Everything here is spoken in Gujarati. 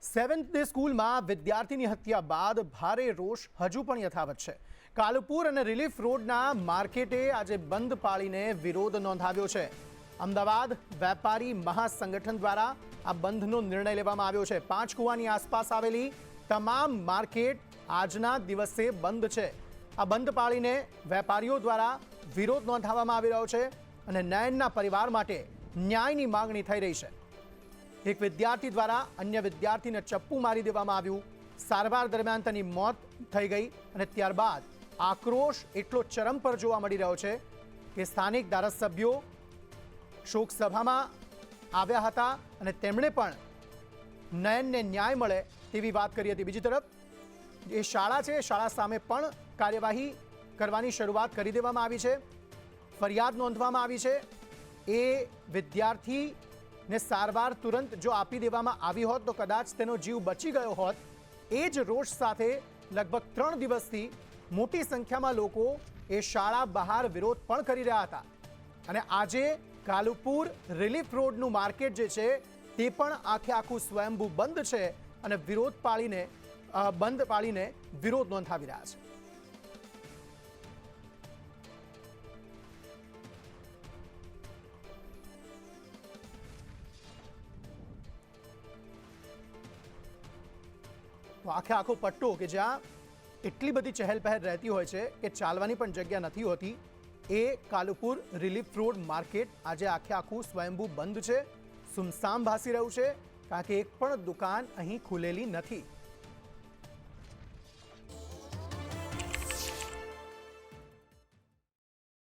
સેવન્થ ડે સ્કૂલમાં વિદ્યાર્થીની હત્યા બાદ ભારે રોષ હજુ પણ યથાવત છે। કાલુપુર અને રિલીફ રોડના માર્કેટે આજે બંધ પાળીને વિરોધ નોંધાવ્યો છે। અમદાવાદ વેપારી મહાસંગઠન દ્વારા આ બંધનો નિર્ણય લેવામાં આવ્યો છે। પાંચ કુવાની આસપાસ આવેલી તમામ માર્કેટ આજના દિવસે બંધ છે। આ બંધ પાળીને વેપારીઓ દ્વારા વિરોધ નોંધાવવામાં આવી રહ્યો છે અને નયનના પરિવાર માટે ન્યાયની માંગણી થઈ રહી છે। એક વિદ્યાર્થી દ્વારા અન્ય વિદ્યાર્થીને ચપ્પુ મારી દેવામાં આવ્યું। સારવાર દરમિયાન તેની મોત થઈ ગઈ અને ત્યારબાદ આક્રોશ એટલો ચરમ પર જોવા મળી રહ્યો છે કે સ્થાનિક ધારાસભ્યો શોક સભામાં આવ્યા હતા અને તેમણે પણ નયનને ન્યાય મળે તેવી વાત કરી હતી। બીજી તરફ એ શાળા છે, શાળા સામે પણ કાર્યવાહી કરવાની શરૂઆત કરી દેવામાં આવી છે। ફરિયાદ નોંધવામાં આવી છે। એ વિદ્યાર્થી ને સારવાર તુરંત જો આપી દેવામાં આવી હોત તો કદાચ તેનો જીવ બચી ગયો હોત। એ જ રોષ સાથે લગભગ 3 દિવસથી મોટી સંખ્યામાં લોકો એ શાળા બહાર વિરોધ પણ કરી રહ્યા હતા અને આજે કાલુપુર રિલીફ રોડનું માર્કેટ જે છે તે પણ આખે આખું સ્વયંભૂ બંધ છે અને બંધ પાળીને વિરોધ નોંધાવી રહ્યા છે। તો આખો પટ્ટો કે જ્યાં એટલી બધી ચહેલપહેલ રહેતી હોય છે કે ચાલવાની પણ જગ્યા નથી હોતી, એ કાલુપુર રિલીફ રોડ માર્કેટ આજે આખું સ્વયંભૂ બંધ છે। સુમસામ ભાસી રહ્યું છે કારણ કે એક પણ દુકાન અહીં ખુલેલી નથી।